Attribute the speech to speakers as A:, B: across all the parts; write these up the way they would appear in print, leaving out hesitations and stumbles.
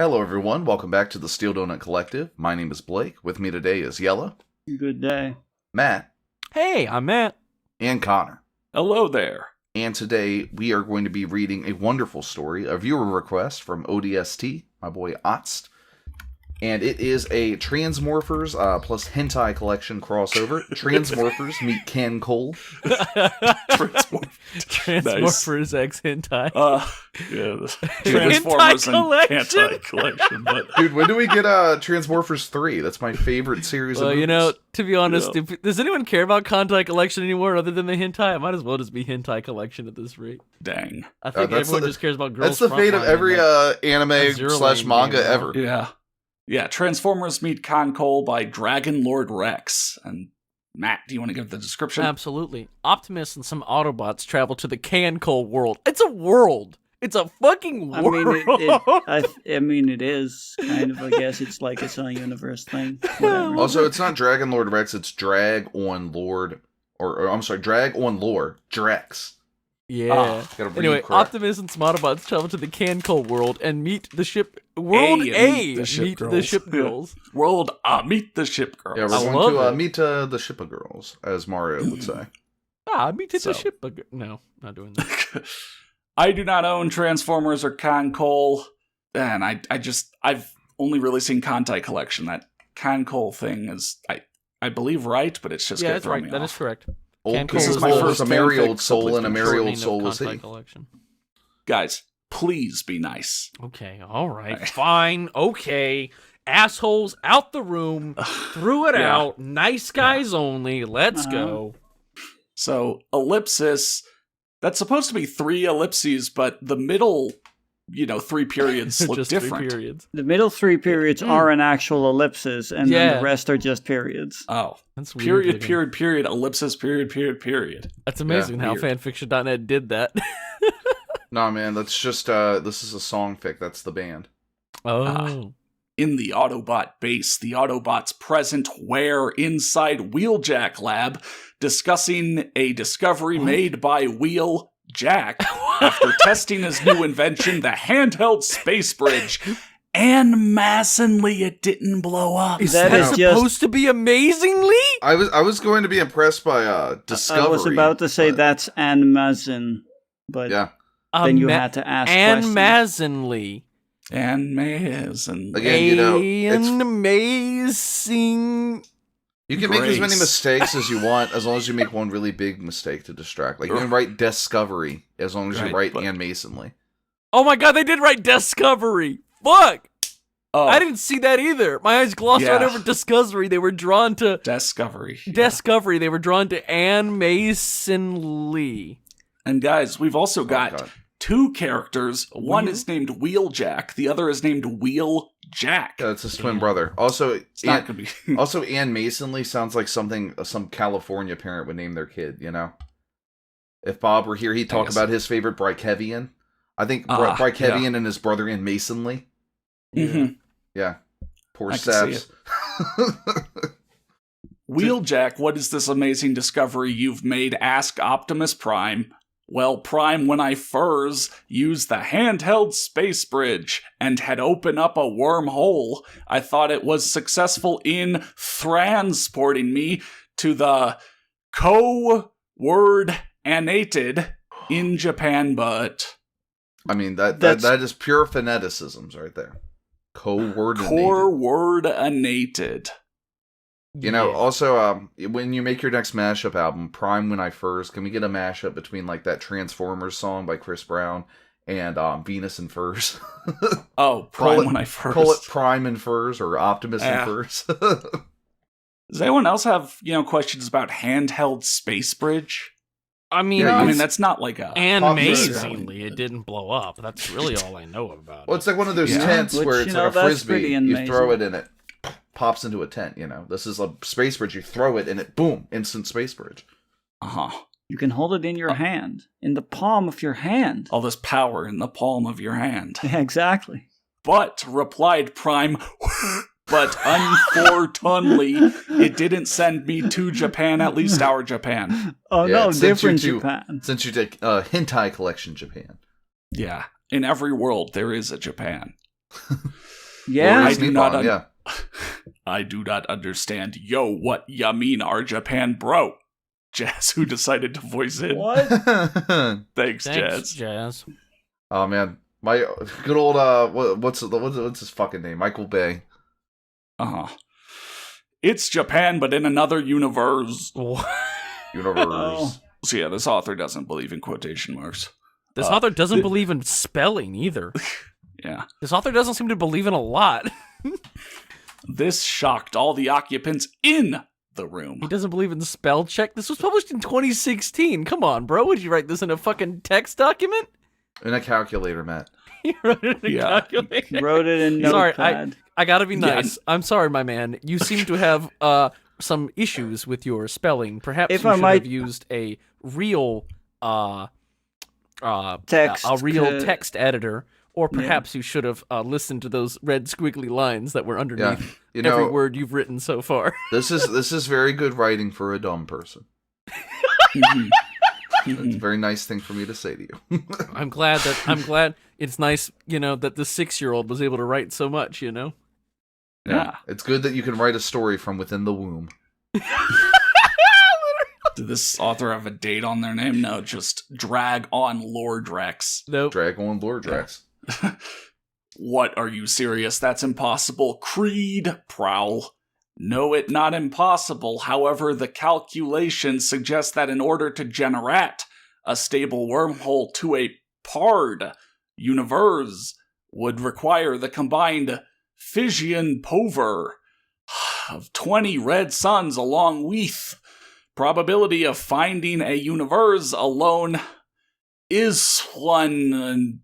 A: Hello everyone, welcome back to the Steel Donut Collective. My name is Blake. With me today is Yella,
B: Good day.
A: Matt,
C: Hey, I'm Matt.
A: and Connor.
D: Hello there.
A: And today we are going to be reading a wonderful story, a viewer request from ODST, my boy Otst. And it is a Transmorphers plus Hentai Collection crossover. Transmorphers meet kancolle.
C: Transmorphers X Hentai.
D: Transformers and
C: Collection?
D: Kantai Collection. But
A: Dude, when do we get Transmorphers 3? That's my favorite series of
C: Well,
A: movies.
C: you know, to be honest, does anyone care about Kantai Collection anymore other than the hentai? It might as well just be Hentai Collection at this rate.
D: dang.
C: I think everyone just cares about girls.
A: That's the fate of every anime
C: Zero
A: slash
C: Lane
A: manga
C: game,
A: ever.
D: Yeah, Transformers Meet Kancolle by Dragon Lord Rex. And Matt, do you want to give the description?
C: Absolutely. Optimus and some Autobots travel to the Kancolle world. It's a world. It's a fucking world.
B: I mean, it is kind of. I guess it's like a universe thing. Whatever.
A: Also, it's not Dragon Lord Rex, it's Drag on Lord, or I'm sorry, Drag on Lore, Drex.
C: Yeah.
A: Gotta read
C: Anyway,
A: correct.
C: Optimus and some Autobots travel to the Kancolle world and meet the ship. World A. Meet the ship girls.
D: World Meet the Ship Girls.
A: Yeah, we're going to meet the Shippa Girls, as Mario would say.
C: Meet the ship. No, not doing that.
D: I do not own Transformers or Kancolle, and I've only really seen Kantai Collection. That Kancolle thing is, I believe, right, but it's just
C: that's right.
D: me
C: That
D: off.
C: is correct.
A: This is
D: my
A: my
D: first
A: a merry
D: fanfic,
A: old soul, and a merry old soul was he.
C: Collection.
D: Guys, please be nice.
C: Okay, all right, fine, okay. Assholes out the room, threw it out. Nice guys only. Let's go.
D: So, ellipsis, that's supposed to be 3 ellipses, but the middle, 3 periods look
C: Just
D: different.
C: 3 periods.
B: The middle 3 periods are an actual ellipses, and then the rest are just periods.
D: Oh,
C: That's weird.
D: period, ellipsis, period.
C: That's amazing how
D: weird.
C: fanfiction.net did that.
A: Nah, man, that's just, this is a song fic, that's the band.
C: Oh.
D: In the Autobot base, the Autobots present where inside Wheeljack Lab, discussing a discovery made by Wheeljack after testing his new invention, the handheld space bridge. And massively, it didn't blow up.
C: Is
B: That
C: that
B: is
C: supposed to be amazingly?
A: I was going to be impressed by Discovery.
B: I was about to say
A: but-
B: that's Anmazin, but
A: Yeah.
B: then you had to ask questions.
C: Amazingly.
D: And and
A: Again,
C: Amazing.
A: you can make as many
D: Grace.
A: mistakes as you want, as long as you make one really big mistake to distract. Like, you can write Discovery, as long as you
D: Right,
A: write
D: but-
A: Ann Masonly.
C: Oh my god, they did write Discovery. Fuck.
D: Oh,
C: I didn't see that either. My eyes glossed right
D: Yeah.
C: over Discovery. They were drawn to
D: Discovery.
C: Discovery. They were drawn to Ann Mason Lee.
D: And guys, we've also got
A: God.
D: 2 characters. One is named Wheeljack. The other is named Wheeljack.
A: Yeah, it's his twin brother. Also,
D: It's not gonna be.
A: also, Ann Masonly sounds like something some California parent would name their kid, If Bob were here, he'd talk
D: guess.
A: about his favorite Brykevian. I think Brykevian and his brother Ann Masonly.
D: Mhm.
A: Yeah. Poor
D: I can see
A: Sabs.
D: Wheeljack, what is this amazing discovery you've made? Ask Optimus Prime. Well, Prime, when I first used the handheld space bridge and had opened up a wormhole, I thought it was successful in transporting me to the co-word anated in Japan, but
A: I mean, that is pure phoneticisms right there. Co-wordinated.
D: core word anated.
A: Also, when you make your next mashup album, Prime When I First, can we get a mashup between, like, that Transformers song by Chris Brown and Venus and Furs?
D: Oh, Prime When I First.
A: Call it Prime and Furs or Optimus and
D: Yeah.
A: Furs.
D: Does anyone else have, questions about handheld space bridge?
C: I mean,
A: Yeah,
D: I mean,
C: it's
D: that's not like a...
C: amazingly, it didn't blow up. That's really all I know about
A: Well,
C: it.
A: it's like one of those
D: Yeah.
A: tents
B: Which,
A: where it's like a
B: that's
A: frisbee.
B: pretty
A: You
B: amazing.
A: throw it and it pops into a tent, This is a space bridge. You throw it and it, boom, instant space bridge.
D: Uh-huh.
B: You can hold it in your hand, in the palm of your hand.
D: All this power in the palm of your hand.
B: Yeah, exactly.
D: But, replied Prime, but unfortunately, it didn't send me to Japan, at least our Japan.
B: Oh
A: Yeah,
B: no,
A: it sent you
B: different
A: to-
B: Japan.
A: Since you take Hentai Collection Japan.
D: Yeah, in every world there is a Japan.
B: Yeah.
A: Glorious
D: I do not
A: Nippon, yeah.
D: I do not understand. Yo, what ya mean, our Japan bro? Jazz, who decided to voice it.
B: What?
D: Thanks,
C: Thanks,
D: Jazz.
C: Jazz.
A: Oh man, my good old what's his fucking name? Michael Bay.
D: Uh-huh. It's Japan, but in another universe.
A: Universe.
B: Oh.
D: So yeah, this author doesn't believe in quotation marks.
C: This author doesn't believe in spelling either.
D: Yeah.
C: This author doesn't seem to believe in a lot.
D: This shocked all the occupants in the room.
C: He doesn't believe in spell check. This was published in 2016. Come on, bro. Would you write this in a fucking text document?
A: In a calculator, Matt.
C: You wrote it in a
D: Yeah.
C: calculator.
B: Wrote it in
C: Sorry,
B: Notepad.
C: I gotta be
D: Yeah.
C: nice. I'm sorry, my man. You seem to have some issues with your spelling. Perhaps
B: If
C: you
B: I
C: should
B: might-
C: have used a real
B: Text
C: a real
B: could-
C: text editor, or perhaps you should have listened to those red squiggly lines that were
A: Yeah.
C: underneath
A: You
C: every
A: know,
C: word you've written so far.
A: this is very good writing for a dumb person.
D: Mhm.
A: It's a very nice thing for me to say to you.
C: I'm glad it's nice, that the 6-year-old was able to write so much,
D: Yeah.
A: It's good that you can write a story from within the womb.
D: Did this author have a date on their name? No, just Drag on Lord Rex.
C: Nope.
A: Dragon Lord Drax.
D: What, are you serious? That's impossible. Creed, Prowl. No, it not impossible. However, the calculations suggest that in order to generate a stable wormhole to a pard universe would require the combined fission power of 20 red suns along with probability of finding a universe alone is one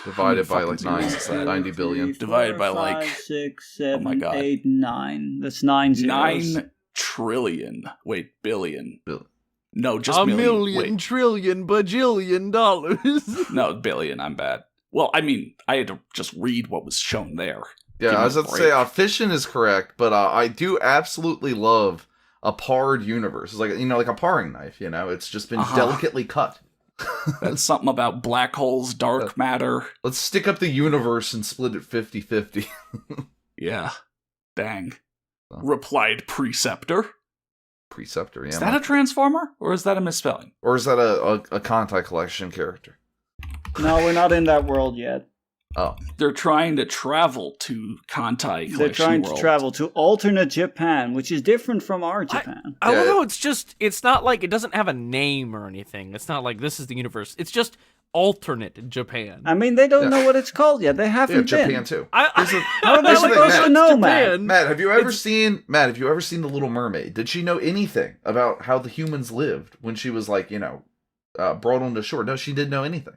A: Divided by like
D: fucking zeros is that?
A: 90 billion.
D: Divided by, like-
B: 6,
D: oh my
B: 7,
D: God.
B: 8, 9. That's 9 zeros.
D: 9 trillion. Wait, billion.
A: Bill-
D: No, just
C: A
D: million.
C: million
D: Wait,
C: trillion bajillion dollars.
D: no, billion. I'm bad. Well, I mean, I had to just read what was shown there. Give
A: Yeah,
D: me
A: I was
D: a
A: about to say,
D: break.
A: fission is correct, but I do absolutely love a pard universe. It's like, like a paring knife, It's just been
D: Uh-huh.
A: delicately cut.
D: That's something about black holes, dark matter.
A: Let's stick up the universe and split it 50-50.
D: Yeah. Dang.
A: Oh.
D: Replied Preceptor.
A: Preceptor, yeah.
D: Is that a transformer? Or is that a misspelling?
A: Or is that a Kantai Collection character?
B: No, we're not in that world yet.
A: Oh.
D: They're trying to travel to Kantai Collection
B: They're trying
D: World.
B: to travel to alternate Japan, which is different from our Japan.
C: I don't
A: Yeah.
C: know. It's not like it doesn't have a name or anything. It's not like this is the universe. It's just alternate Japan.
B: I mean, they don't
A: Yeah.
B: know what it's called yet. They
A: Yeah,
B: haven't
A: Japan
B: been.
A: too.
C: How
B: How are they
A: Here's the thing,
B: supposed to
A: Matt.
B: know, man?
A: Matt, have you ever seen The Little Mermaid? Did she know anything about how the humans lived when she was like, brought onto shore? No, she didn't know anything.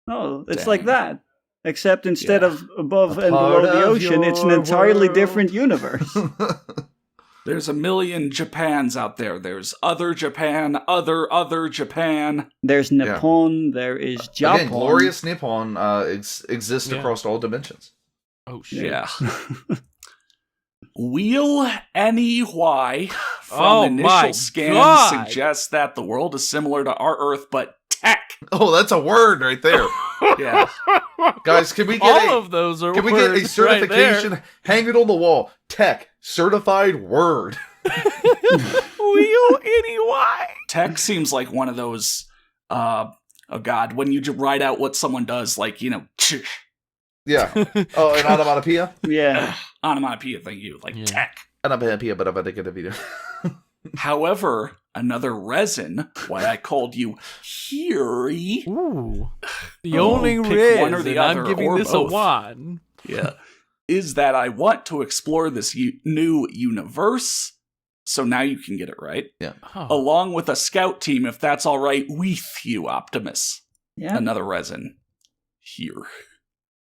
B: No, it's
D: Dang.
B: like that. Except instead
D: Yeah.
B: of above
A: A
B: and
A: part
B: below the
A: of
B: ocean, it's an
A: your
B: entirely
A: world.
B: different universe.
D: There's a million Japans out there. There's other Japan, other Japan.
B: There's Nippon, there is Japan.
A: Again, glorious Nippon exists
C: Yeah.
A: across all dimensions.
C: Oh shit.
D: Yeah. Wheel NEY from
C: Oh
D: initial
C: my
D: scans
C: God.
D: suggests that the world is similar to our Earth, but tech.
A: Oh, that's a word right there.
D: Yeah.
A: Guys, can we get
C: All of those are
A: can we get a
C: words right there.
A: certification? Hang it on the wall. Tech certified word.
C: Wheel anyway.
D: Tech seems like one of those, oh God, when you write out what someone does, like,
A: Yeah. Oh, an onomatopoeia.
B: Yeah.
D: onomatopoeia, thank you, like
C: Yeah.
D: tech.
A: Onomatopoeia, but I'm about to get a video.
D: However, another resin, why I called you Hiri,
C: Ooh. The
D: Oh,
C: only
D: pick
C: reason
D: one or the
C: I'm
D: other,
C: giving
D: or
C: this
D: both.
C: a 1.
D: yeah, is that I want to explore this new universe. So now you can get it right.
C: Oh.
D: Along with a scout team, if that's all right with you, Optimus.
B: Yeah.
D: Another resin. Here.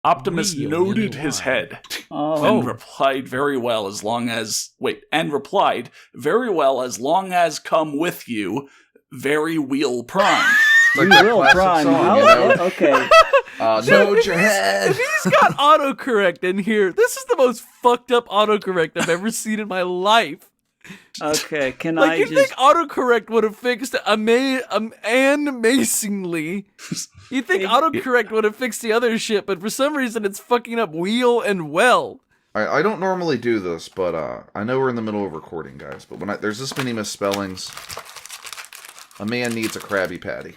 D: Optimus
C: Wheel,
D: noted
C: really
D: his
C: why?
D: head
B: Oh.
D: and replied very well as long as come with you, very wheel prime.
A: Like
B: You
A: that
B: will
A: classic
B: prime.
A: song,
B: How? Okay.
A: Node your head.
C: If he's got autocorrect in here, this is the most fucked up autocorrect I've ever seen in my life.
B: Okay. Can
C: Like,
B: I
C: you
B: just...
C: think autocorrect would have fixed amazingly. You think autocorrect would have fixed the other shit, but for some reason it's fucking up wheel and well.
A: I don't normally do this, but I know we're in the middle of recording, guys. But when there's this many misspellings, a man needs a Krabby Patty.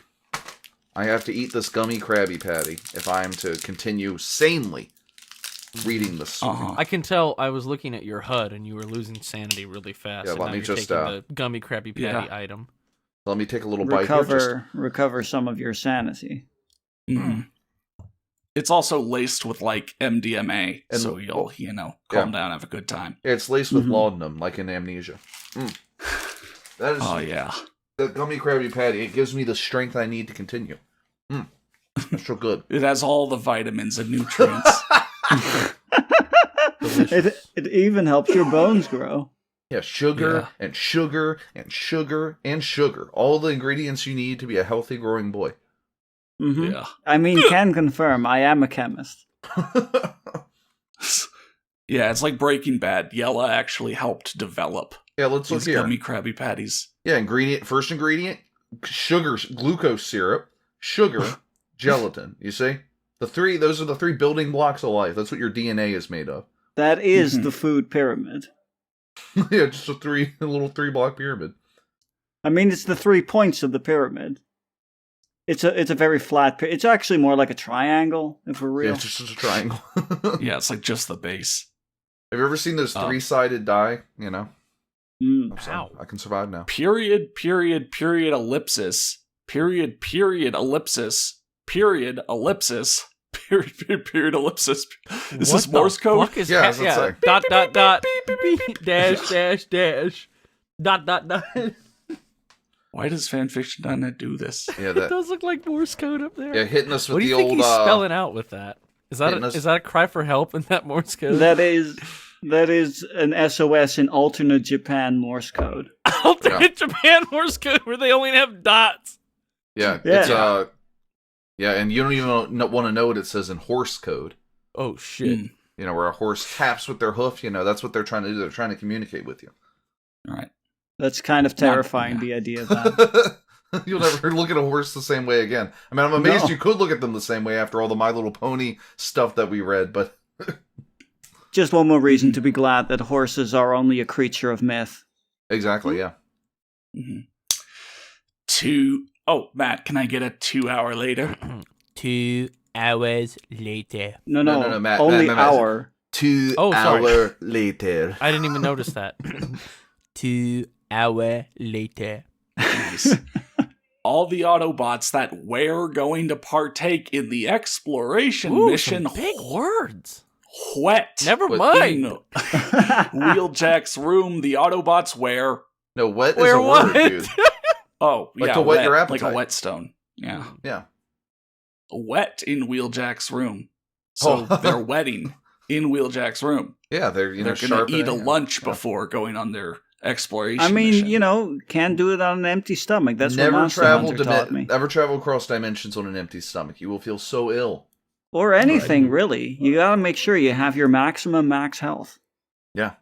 A: I have to eat this gummy Krabby Patty if I am to continue sanely reading this story.
C: I can tell. I was looking at your HUD and you were losing sanity really fast.
A: Yeah,
C: and
A: let
C: now
A: me
C: you're
A: just,
C: taking the gummy Krabby Patty item.
A: Let me take a little bite here.
B: Recover some of your sanity.
D: Mm-hmm. It's also laced with like MDMA,
A: And-
D: so you'll calm down, have a good time.
A: Yeah, it's laced with laudanum, like in Amnesia. That is
D: Oh yeah,
A: the gummy Krabby Patty. It gives me the strength I need to continue. That's so good.
D: it has all the vitamins and nutrients.
B: It even helps your bones grow.
A: Yeah, sugar and sugar and sugar and sugar. All the ingredients you need to be a healthy growing boy.
B: Mm-hmm.
D: Yeah.
B: I mean, can confirm, I am a chemist.
D: Yeah, it's like Breaking Bad. Yella actually helped develop
A: Yeah, let's look
D: these
A: here.
D: gummy Krabby Patties.
A: Yeah, first ingredient, sugar, glucose syrup, sugar, gelatin. You see? Those are the three building blocks of life. That's what your DNA is made of.
B: That is the food pyramid.
A: Yeah, just a little 3-block pyramid.
B: I mean, it's the 3 points of the pyramid. It's a very flat. It's actually more like a triangle, if we're real.
A: Yeah, it's just a triangle.
D: Yeah, it's like just the base.
A: Have you ever seen those 3-sided die? You know?
C: Ow.
A: I can survive now.
D: Period, ellipsis. Period, ellipsis. Period, ellipsis. Period, ellipsis. Is this Morse code?
C: Fuck is
A: Yeah, that's what I'm saying.
C: dot dash dash dot.
D: Why does fanfiction.net do this?
A: Yeah,
C: It
A: that.
C: does look like Morse code up there.
A: Yeah, hitting us with
C: What do you
A: the
C: think
A: old.
C: he's spelling out with that? Is that
A: hitting us-
C: is that a cry for help in that Morse code?
B: That is an SOS in alternate Japan Morse code.
C: Alternate Japan Morse code where they only have dots.
A: Yeah,
B: Yeah.
A: it's yeah, and you don't even want to know what it says in horse code.
C: Oh shit!
A: You know, where a horse taps with their hoof. You know, that's what they're trying to do. They're trying to communicate with you.
D: All right.
B: That's kind of terrifying, the idea of that.
A: You'll never look at a horse the same way again. I mean, I'm amazed
B: No.
A: you could look at them the same way after all the My Little Pony stuff that we read, but
B: Just one more reason to be glad that horses are only a creature of myth.
A: exactly, yeah.
D: Mm-hmm. Oh, Matt, can I get a 2 hour later?
C: 2 hours later.
B: No,
A: No, Matt,
B: only
A: Matt.
B: hour.
A: 2
C: Oh, sorry.
A: hour later.
C: I didn't even notice that. 2 hour later.
D: Nice. All the Autobots that were going to partake in the exploration
C: Ooh,
D: mission
C: some big words.
D: wet.
C: Never
A: What-
C: mind.
D: In Wheeljack's room, the Autobots wear.
A: No, wet is
C: Where
A: a word,
C: what?
A: dude.
D: Oh,
A: Like
D: yeah,
A: to whet your
D: like
A: appetite.
D: a whetstone. Yeah.
A: Yeah.
D: Wet in Wheeljack's room. So they're wetting in Wheeljack's room.
A: Yeah, they're,
D: They're going to eat a lunch before going on their exploration
B: I mean,
D: mission.
B: can do it on an empty stomach. That's what
A: never
B: Monster
A: travel
B: Hunter taught me.
A: never travel across dimensions on an empty stomach. You will feel so ill.
B: Or anything, really. You gotta make sure you have your max health.
A: Yeah.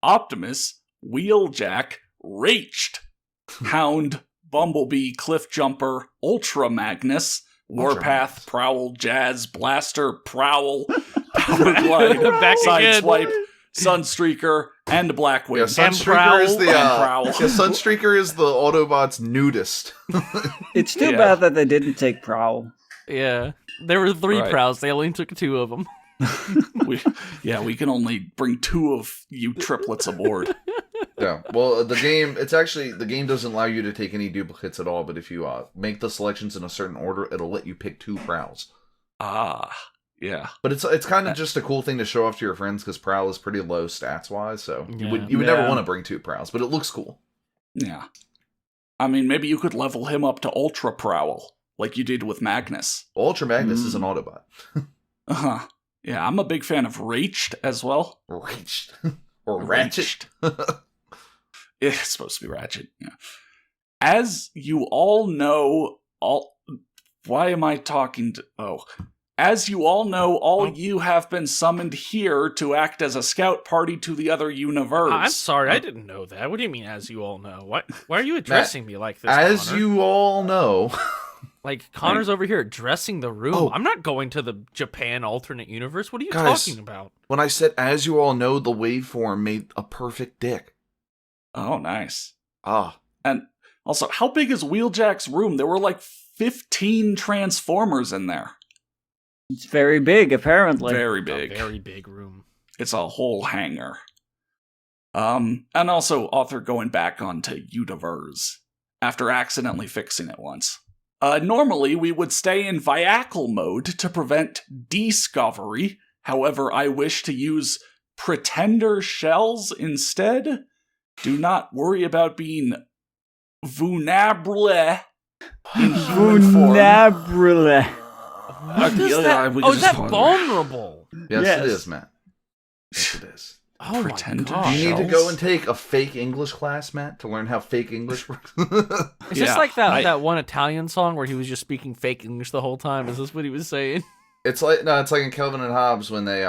D: Optimus, Wheeljack, Rached, Hound, Bumblebee, Cliffjumper, Ultra Magnus, Warpath, Prowl, Jazz, Blaster, Prowl, Powerglide,
C: Back again.
D: Sideswipe, Sunstreaker, and Blackwing.
A: Yeah, Sunstreaker
C: Prowl.
A: is the
D: And Prowl.
A: yeah, Sunstreaker is the Autobots nudist.
B: It's too
D: Yeah.
B: bad that they didn't take Prowl.
C: Yeah, there were 3
D: Right.
C: prowls. They only took 2 of them.
D: we can only bring 2 of you triplets aboard.
A: Yeah. Well, the game doesn't allow you to take any duplicates at all, but if you make the selections in a certain order, it'll let you pick 2 prowls.
D: Ah, yeah.
A: But it's kind of just a cool thing to show off to your friends because prowl is pretty low stats wise, so you would
B: Yeah.
A: never want to bring 2 prowls, but it looks cool.
D: Yeah. I mean, maybe you could level him up to Ultra Prowl, like you did with Magnus.
A: Ultra Magnus is an Autobot.
D: Uh-huh. Yeah, I'm a big fan of Rached as well.
A: Rached. Or Ratchet.
D: Rached. It's supposed to be Ratchet, yeah. As you all know, why am I talking to... Oh. As you all know, all you have been summoned here to act as a scout party to the other universe.
C: I'm sorry, I didn't know that. What do you mean, as you all know? Why are you addressing me like this?
A: As
C: Connor?
A: you all know,
C: Like, Connor's over here dressing the room.
A: Oh.
C: I'm not going to the Japan alternate universe. What are you
A: Guys.
C: talking about?
A: When I said, as you all know, the waveform made a perfect dick.
D: Oh, nice.
A: Ah.
D: And also, how big is Wheeljack's room? There were like 15 Transformers in there.
B: It's very big, apparently.
D: Very
C: It's a
D: big.
C: very big room.
D: It's a whole hangar. And also, author going back onto Universe after accidentally fixing it once. Normally, we would stay in Viacal mode to prevent discovery. However, I wish to use Pretender shells instead. Do not worry about being vulnerable in human form.
B: Vulnerable.
C: What is that?
D: we
C: Oh,
D: can
C: is
D: just
C: that
D: call it-
C: vulnerable?
A: Yes,
B: Yes.
A: it is, Matt. Yes, it is.
C: Oh
D: Pretender
C: my gosh.
A: You need to
D: shells?
A: go and take a fake English class, Matt, to learn how fake English works.
C: Is this
D: Yeah,
C: like that one Italian song where he was just speaking fake English the whole time? Is this what he was saying?
A: It's like in Kelvin and Hobbes when they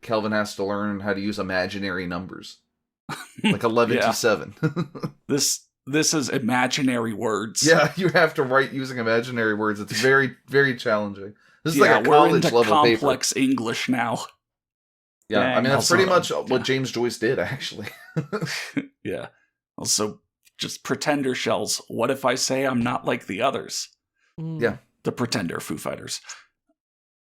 A: Kelvin has to learn how to use imaginary numbers. Like 11
D: Yeah.
A: to 7.
D: This is imaginary words.
A: Yeah, you have to write using imaginary words. It's very, very challenging. This is
D: Yeah,
A: like a
D: we're
A: college
D: into
A: level paper.
D: complex English now.
A: Yeah, I
B: Dang.
A: mean that's
D: Also,
A: pretty much
D: yeah.
A: what James Joyce did, actually.
D: Yeah. Also, just pretender shells. What if I say I'm not like the others?
A: Yeah.
D: The pretender Foo Fighters.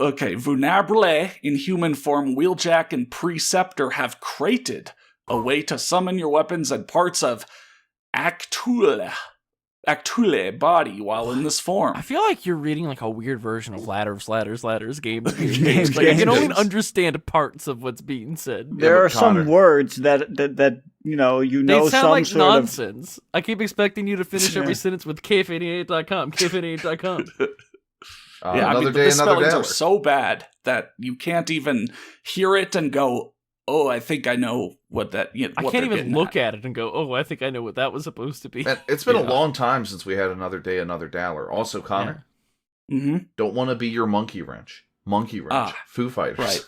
D: Okay, vulnerable in human form, Wheeljack and Preceptor have created a way to summon your weapons and parts of Actule body while in this form.
C: I feel like you're reading like a weird version of ladders, games.
B: Games,
C: Like, I can only
B: games.
C: understand parts of what's being said.
A: Yeah,
B: There
A: but
B: are some
A: Connor-
B: words that
C: They sound
B: some
C: like
B: sort of.
C: nonsense. I keep expecting you to finish every
B: Yeah.
C: sentence with kf88.com, kf88.com.
D: Yeah, I
A: another
D: mean,
A: day,
D: the
A: another
D: spellings
A: dollar.
D: are so bad that you can't even hear it and go, "Oh, I think I know what that." You know,
C: I
D: what
C: can't
D: they're
C: even
D: getting
C: look at it and go, oh, I think I know what that was supposed to be.
A: Man, it's been
D: Yeah.
A: a long time since we had another day, another dollar. Also, Connor,
D: Mm-hmm.
A: don't want to be your monkey wrench. Monkey wrench.
D: Ah,
A: Foo Fighters.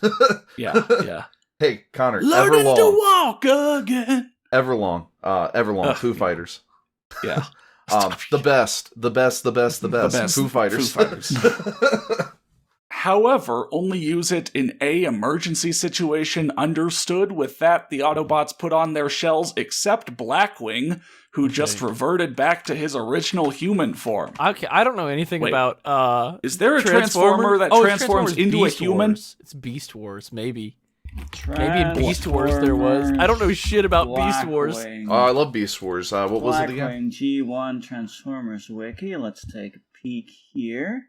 D: Yeah, yeah.
A: Hey, Connor,
D: Learning to
A: Everlong.
D: walk again.
A: Everlong.
D: Ugh.
A: Foo Fighters.
D: Yeah.
A: The best. Foo Fighters.
D: Foo Fighters. However, only use it in a emergency situation. Understood. With that, the Autobots put on their shells, except Blackwing, who just reverted back to his original human form.
C: Okay, I don't know anything
D: Wait,
C: about
D: Is there a Transformer that
C: Oh,
D: transforms into a
C: Beast
D: human?
C: Wars. It's Beast Wars, maybe. Maybe in Beast Wars there was. I don't know shit about Beast Wars.
A: Oh, I love Beast Wars. What was it again?
B: Blackwing G1 Transformers Wiki. Let's take a peek here.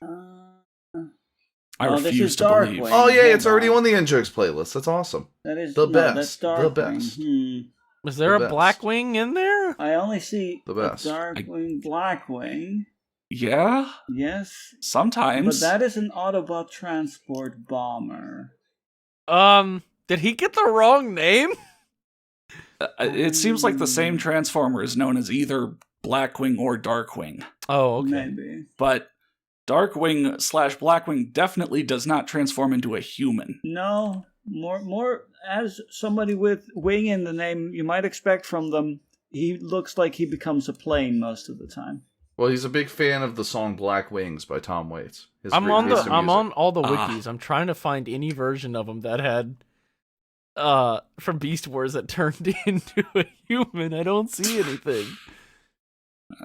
D: I
B: Oh, this
D: refuse
B: is
D: to believe.
B: Darkwing.
A: Oh yeah,
B: Hold
A: it's already
B: on.
A: on the in-jokes playlist. That's awesome.
B: That is
A: The
B: no,
A: best.
B: That's
A: The
B: Darkwing.
A: best.
C: Was there
A: The
C: a
A: best.
C: Blackwing in there?
B: I only see
A: The
B: a
A: best.
B: Darkwing, Blackwing.
D: Yeah,
B: Yes,
D: sometimes.
B: but that is an Autobot transport bomber.
C: Did he get the wrong name?
D: It seems like the same Transformer is known as either Blackwing or Darkwing.
C: Oh, okay.
B: Maybe.
D: But Darkwing / Blackwing definitely does not transform into a human.
B: No, more as somebody with wing in the name, you might expect from them. He looks like he becomes a plane most of the time.
A: Well, he's a big fan of the song "Black Wings" by Tom Waits. His
C: I'm
A: great
C: on
A: taste in music.
C: all the
D: Ah.
C: wikis. I'm trying to find any version of him that had from Beast Wars that turned into a human. I don't see anything.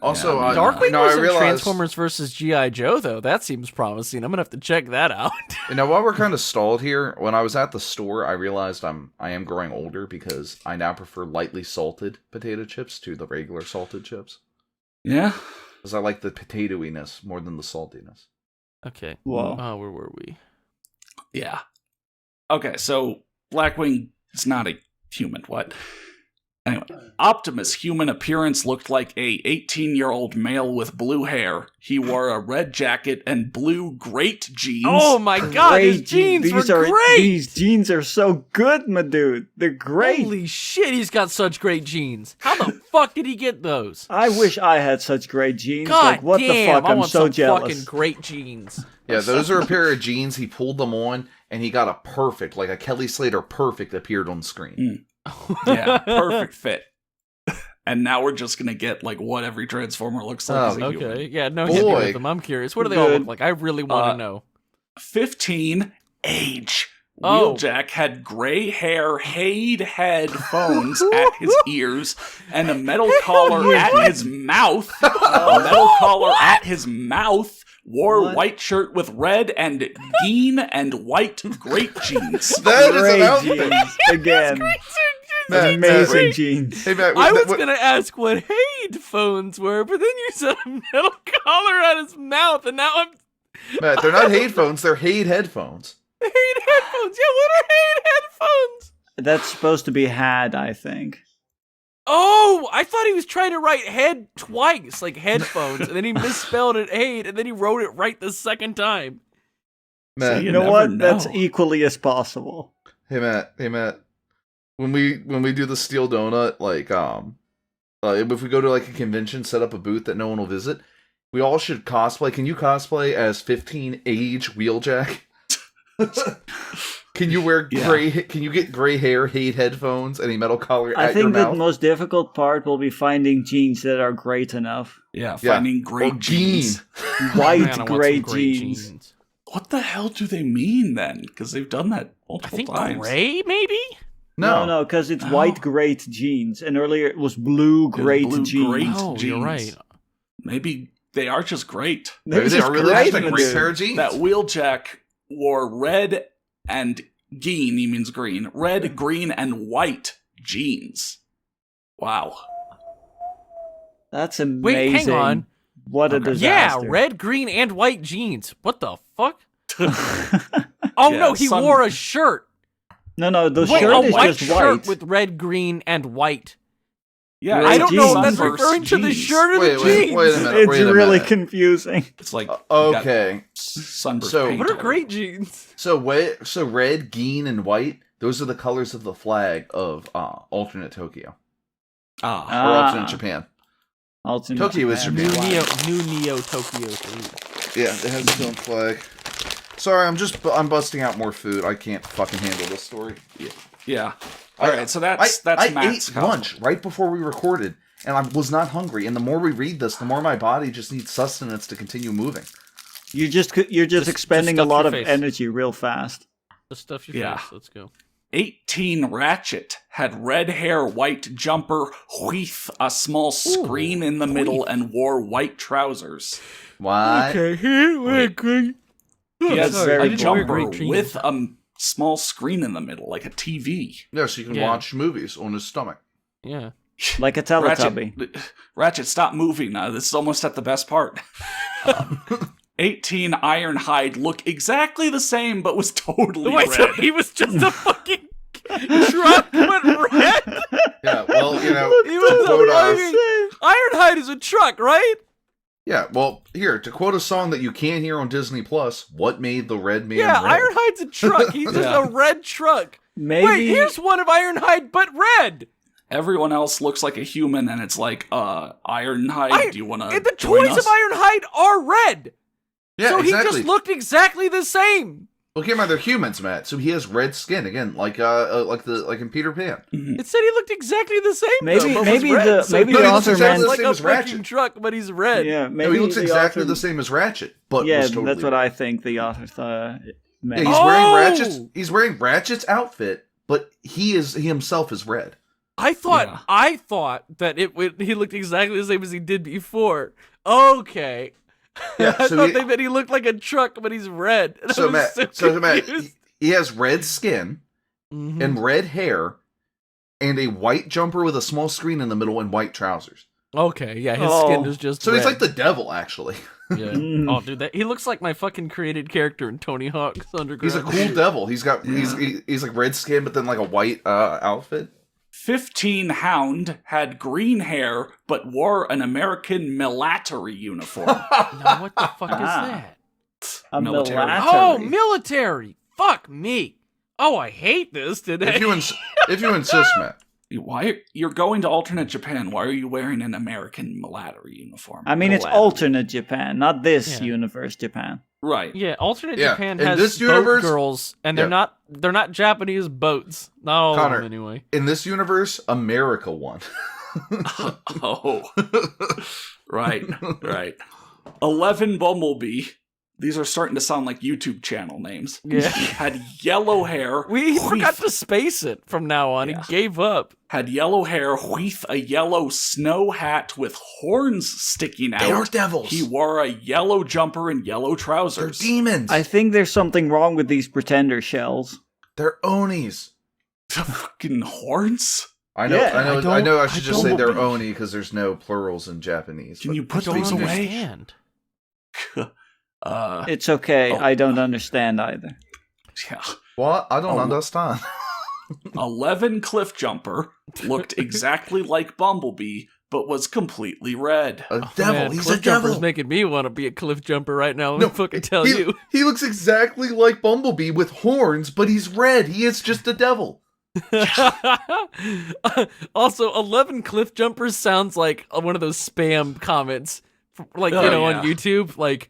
A: Also,
D: Yeah, I mean,
C: Darkwing
A: no,
C: was
A: I
C: in
A: realized,
C: Transformers versus G.I. Joe, though. That seems promising. I'm gonna have to check that out.
A: You know, while we're kind of stalled here, when I was at the store, I realized I am growing older because I now prefer lightly salted potato chips to the regular salted chips.
D: Yeah.
A: Because I like the potatoiness more than the saltiness.
C: Okay.
B: Whoa.
C: Where were we?
D: Yeah. Okay, so Blackwing is not a human. What? Anyway, Optimus' human appearance looked like a 18-year-old male with blue hair. He wore a red jacket and blue great jeans.
C: Oh my god, his
B: Great
C: jeans
B: these
C: were
B: are,
C: great!
B: These jeans are so good, my dude. They're great.
C: Holy shit, he's got such great jeans. How the fuck did he get those?
B: I wish I had such great jeans.
C: God
B: like, what
C: damn,
B: the fuck?
C: I
B: I'm
C: want
B: so
C: some
B: jealous.
C: fucking great jeans.
A: Yeah, those are a pair of jeans. He pulled them on, and he got a perfect, like a Kelly Slater perfect appeared on screen.
D: Yeah, perfect fit. And now we're just gonna get like what every Transformer looks like. as a human.
C: Okay, yeah, no,
A: Boy.
C: hit me with them. I'm curious. What do they all
B: Good.
C: look like? I really want to know.
D: 15. Age.
C: Oh.
D: Wheeljack had gray hair, Haid headphones at his ears, and a metal collar at his mouth. A metal collar at his mouth. Wore
B: What?
D: white shirt with red and green and white great jeans.
A: That is an
B: Great
A: outfit.
B: jeans. Again.
A: Matt,
B: Amazing
A: wait.
B: jeans.
A: Hey, Matt,
C: I was
A: what-
C: gonna ask what headphones were, but then you said a metal collar at his mouth, and now I'm
A: Matt, they're not headphones, they're Haid headphones.
C: Haid headphones. Yeah, what are Haid headphones?
B: That's supposed to be had, I think.
C: Oh, I thought he was trying to write head twice, like headphones, and then he misspelled it Haid, and then he wrote it right the second time.
A: Matt,
D: You
B: You know
D: never
B: what?
D: know.
B: That's equally as possible.
A: hey Matt. When we do the steel donut, like if we go to like a convention, set up a booth that no one will visit, we all should cosplay. Can you cosplay as 15 age Wheeljack? Can you wear gray? Can you get gray hair, Haid headphones, and a metal collar
B: I
A: at your
B: think that
A: mouth?
B: the most difficult part will be finding jeans that are great enough.
D: Yeah,
A: Yeah.
D: finding great
A: Or
D: jeans.
B: White
C: Man, I want some
B: great
C: great
B: jeans.
D: What the hell do they mean then? Because they've done that
C: I
D: multiple
C: think
D: times.
C: gray, maybe?
B: No, because it's white great jeans, and earlier it was blue great
D: blue
B: jeans.
D: great.
C: Oh, you're
D: jeans.
C: right.
D: Maybe they are just great.
A: Maybe they
B: just
A: are really
B: great,
A: just a great
B: dude.
A: pair of jeans.
D: That Wheeljack wore red and green, he means green. Red, green, and white jeans. Wow.
B: That's amazing.
C: Wait, hang on.
B: What a
D: Okay.
C: Yeah,
B: disaster.
C: red, green, and white jeans. What the fuck? Oh
D: Yeah,
C: no, he
D: sun-
C: wore a shirt.
B: No, the
C: Wait,
B: shirt
C: a
B: is
C: white
B: just
C: shirt
B: white.
C: with red, green, and white.
D: Yeah,
B: Great
C: I don't know if that's
B: jeans.
C: referring to the shirt or the
A: Wait,
C: jeans.
A: wait a minute.
B: It's
A: wait a
B: really
A: minute.
B: confusing.
D: It's like
A: Okay.
D: sunburst.
A: So-
D: paint
C: What are
D: over
C: great jeans?
A: So red, green, and white. Those are the colors of the flag of alternate Tokyo
D: Ah,
A: or alternate Japan.
B: Alternate
A: Tokyo is
B: Japan.
A: Japan.
C: New Neo Tokyo 3.
A: Yeah, it has its own flag. Sorry, I'm busting out more food. I can't fucking handle this story.
D: yeah. All right, so that's
A: I
D: Matt's
A: ate
D: cosplay.
A: lunch right before we recorded, and I was not hungry. And the more we read this, the more my body just needs sustenance to continue moving.
B: You're just expending a
C: stuff
B: lot
C: your
B: of
C: face.
B: energy real fast.
C: The stuff your
D: Yeah.
C: face. Let's go.
D: 18 Ratchet had red hair, white jumper, wheath, a small screen in the middle, and wore white trousers.
A: Why?
D: He has
B: very
D: a
B: boring.
D: jumper
C: Great jeans.
D: with a small screen in the middle, like a TV.
A: Yeah, so you can
C: Yeah.
A: watch movies on his stomach.
C: Yeah.
B: Like a Teletubby.
D: Ratchet, stop moving now. This is almost at the best part. 18 Ironhide look exactly the same, but was totally
C: Wait, so
D: red.
C: he was just a fucking truck but red?
A: Yeah, well, you know,
C: He was
A: to quote
C: a fucking... Ironhide is a truck, right?
A: yeah, well, here to quote a song that you can hear on Disney Plus. What made the red man
C: Yeah,
A: red?
C: Ironhide's a truck. He's just
D: Yeah.
C: a red truck.
B: Maybe
C: Wait, here's one of Ironhide but red.
D: Everyone else looks like a human, and it's like, Ironhide, do you want to
C: And the
D: join
C: toys
D: us?
C: of Ironhide are red.
A: Yeah,
C: so
A: exactly.
C: he just looked exactly the same.
A: Well, keep in mind they're humans, Matt. So he has red skin again, like in Peter Pan.
C: It said he looked exactly the same.
B: Maybe-
C: though, but
B: maybe
C: was red.
B: the-
C: So
B: maybe
C: he
A: the
C: looks
A: author
C: exactly
A: meant-
C: like
A: same
C: a
A: as Ratchet.
C: fucking truck, but he's red.
B: Yeah,
A: No,
B: maybe
A: he looks
B: the
A: exactly
B: author-
A: the same as Ratchet, but
B: Yeah,
A: was totally
B: that's what
A: red.
B: I think the author meant.
A: Yeah, he's
C: Oh!
A: wearing Ratchet's. He's wearing Ratchet's outfit, but he himself is red.
C: I thought that he looked exactly the same as he did before. Okay.
A: Yeah,
C: I
A: so
C: thought
A: he-
C: they meant he looked like a truck, but he's red. And I
A: So
C: was
A: Matt,
C: so
A: Matt,
C: confused.
A: he has red skin
C: Mhm.
A: and red hair, and a white jumper with a small screen in the middle and white trousers.
C: Okay, yeah, his
B: Oh.
C: skin is just
A: So
C: red.
A: he's like the devil, actually.
C: Yeah.
B: Mm.
C: Oh, dude, he looks like my fucking created character in Tony Hawk's Underground.
A: He's a cool devil. He's got he's like red skin, but then like a white outfit.
D: 15 Hound had green hair, but wore an American military uniform.
C: No, what the fuck is
B: Ah.
C: that?
B: A
D: military.
B: military.
C: Oh, military. Fuck me. Oh, I hate this today.
A: If you insist, Matt.
D: Why you're going to alternate Japan? Why are you wearing an American military uniform?
B: I mean, it's
C: Military.
B: alternate Japan, not this
C: Yeah.
B: universe Japan.
D: right.
C: Yeah, alternate
A: Yeah,
C: Japan
A: in
C: has
A: this
C: boat
A: universe-
C: girls, and they're
A: Yeah.
C: not Japanese boats. Not all
A: Connor.
C: of them, anyway.
A: In this universe, America won.
D: Oh. Right. 11 Bumblebee. These are starting to sound like YouTube channel names.
C: Yeah.
D: Had yellow hair.
C: We forgot to space it from now on.
D: Yeah.
C: He gave up.
D: Had yellow hair, with a yellow snow hat with horns sticking out.
A: They're devils.
D: He wore a yellow jumper and yellow
A: They're
D: trousers.
A: demons.
B: I think there's something wrong with these pretender shells.
A: They're Onis.
D: Fucking horns?
A: I know.
B: Yeah,
A: I know. I should
C: I
A: just say
C: don't-
A: they're Oni because there's no plurals in Japanese.
D: Can
A: but
D: you
C: I
D: put
C: don't
D: these away?
C: understand.
B: It's okay.
D: Oh.
B: I don't understand either.
D: Yeah.
A: What? I don't
D: Oh.
A: understand.
D: 11 Cliff Jumper looked exactly like Bumblebee, but was completely red.
A: A devil.
C: Man,
A: He's
C: cliff
A: a devil.
C: jumper's making me want to be a cliff jumper right now. Let me fucking tell
A: he,
C: you.
A: He looks exactly like Bumblebee with horns, but he's red. He is just a devil.
C: Also, 11 cliff jumpers sounds like one of those spam comments, like,
D: Oh,
C: you know,
D: yeah.
C: on YouTube. Like,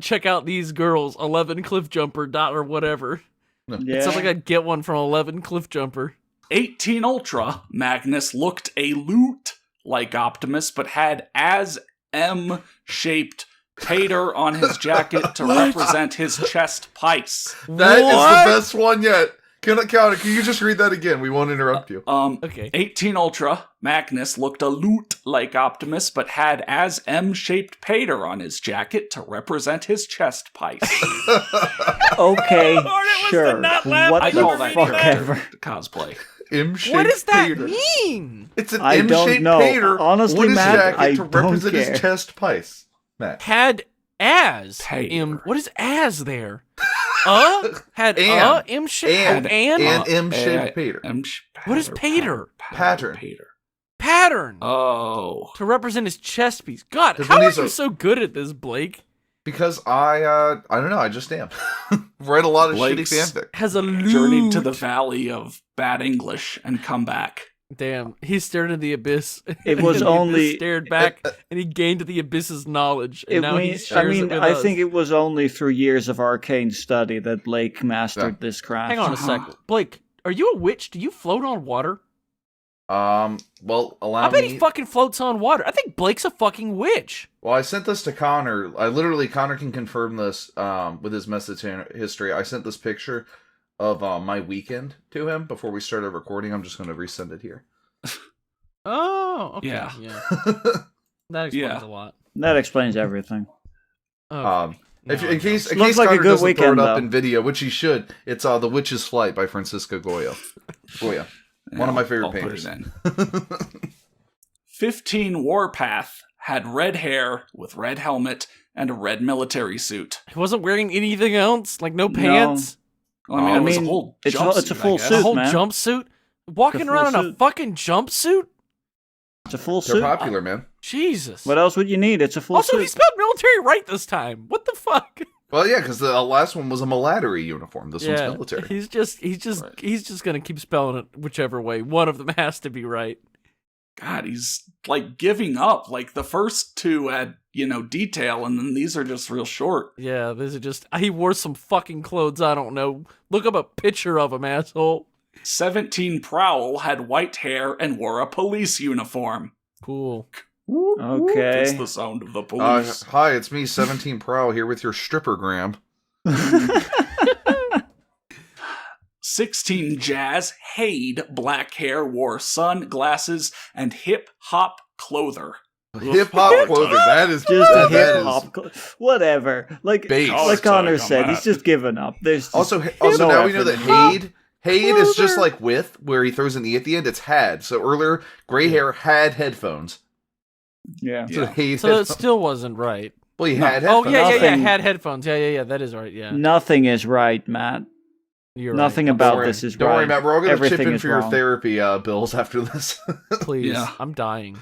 C: check out these girls, 11 cliff jumper dot or whatever.
B: Yeah.
C: It sounds like I'd get one from 11 cliff jumper.
D: 18 Ultra, Magnus looked a loot like Optimus, but had as M-shaped pater on his jacket to represent his chest piece.
A: That is
C: What?
A: the best one yet. Can you just read that again? We won't interrupt you.
C: Okay.
D: 18 Ultra, Magnus looked a loot like Optimus, but had as M-shaped pater on his jacket to represent his chest piece.
B: Okay,
C: Or it was the
B: sure.
C: not laugh
B: What
D: I
B: the
D: call that
B: fuck
D: character
B: ever.
D: cosplay.
A: M-shaped
C: What does that
A: pater.
C: mean?
A: It's an
B: I don't
A: M-shaped
B: know.
A: pater
B: Honestly,
A: on his
B: Matt,
A: jacket
B: I
A: to
B: don't
A: represent
B: care.
A: his chest piece. Matt.
C: Had as
D: Pater.
C: what is as there? Had
A: And.
C: M shape
A: And
C: and
A: M-shaped pater.
C: What is pater?
A: Pattern.
C: pattern
D: Oh.
C: to represent his chest piece. God,
A: 'Cause
C: how
A: when
C: are
A: he's
C: you
A: a-
C: so good at this, Blake?
A: Because I don't know, I just am. Read a lot of
D: Blake's-
A: shitty fanfic.
C: Has a loot.
D: Journeyed to the valley of bad English and come back.
C: Damn, he stared into the abyss.
B: It was
C: And the abyss
B: only-
C: stared back, and he gained the abyss's knowledge. And now he shares
B: I
C: it
B: mean,
C: with
B: I
C: us.
B: think it was only through years of arcane study that Blake mastered this craft.
C: Hang on a second, Blake. Are you a witch? Do you float on water?
A: Well, allow
C: I bet
A: me.
C: he fucking floats on water. I think Blake's a fucking witch.
A: Well, I sent this to Connor. Connor can confirm this with his message history. I sent this picture of my weekend to him before we started recording. I'm just going to resend it here.
C: Oh, okay.
D: Yeah.
C: That explains
D: Yeah.
C: a lot.
B: That explains everything.
C: Okay.
A: In case
B: Looks like a
A: Connor
B: good
A: doesn't throw
B: weekend,
A: it up
B: though.
A: in video, which he should, it's The Witch's Flight by Francisco Goya. One of my favorite
D: I'll put
A: painters.
D: it in. 15 Warpath had red hair with red helmet and a red military suit.
C: He wasn't wearing anything else, like no pants,
D: Well, I mean,
A: I
D: it was
B: mean,
D: a whole
B: it's
D: jumpsuit,
B: a full
D: I guess.
C: a
B: suit.
C: whole
B: man.
C: jumpsuit, walking
B: full
C: around in a
B: suit.
C: fucking jumpsuit.
B: It's a full
A: They're
B: suit.
A: popular, man.
C: Jesus.
B: What else would you need? It's a full
C: Also,
B: suit.
C: he spelled military right this time. What the fuck?
A: Well, yeah, because the last one was a Milatary uniform. This one's military.
C: He's just gonna keep spelling it whichever way. One of them has to be right.
D: God, he's like giving up. Like the first two had, detail, and then these are just real short.
C: Yeah, these are just. He wore some fucking clothes. I don't know. Look up a picture of him, asshole.
D: 17 Prowl had white hair and wore a police uniform.
C: Cool.
B: Okay.
D: That's the sound of the police.
A: Hi, it's me, 17 Prowl, here with your strippergram.
D: 16 Jazz Hade black hair, wore sunglasses and hip hop clother.
A: Hip hop clothing. That is
B: Just a
A: that
B: hip
A: is-
B: hop. Whatever. Like
A: Base.
B: like Connor
D: Always
B: said,
D: talking
B: he's just given up. There's just
A: Also,
B: no
A: now we know
B: effort.
A: that Hade is just like with, where he throws an E at the end, it's had. So earlier, gray hair had headphones.
B: Yeah.
A: So
D: Yeah.
A: Hade
C: So it
A: headphones.
C: still wasn't right.
A: Well, he had
C: Oh
A: headphones.
C: yeah.
B: Nothing-
C: Had headphones. Yeah. That is right. Yeah.
B: Nothing is right, Matt.
C: You're
B: Nothing
C: right.
B: about
A: Don't worry.
B: this is
A: Don't
B: right.
A: worry, Matt. We're all going to chip
B: Everything
A: in
B: is
A: for your
B: wrong.
A: therapy bills after this.
C: Please.
D: Yeah.
C: I'm dying.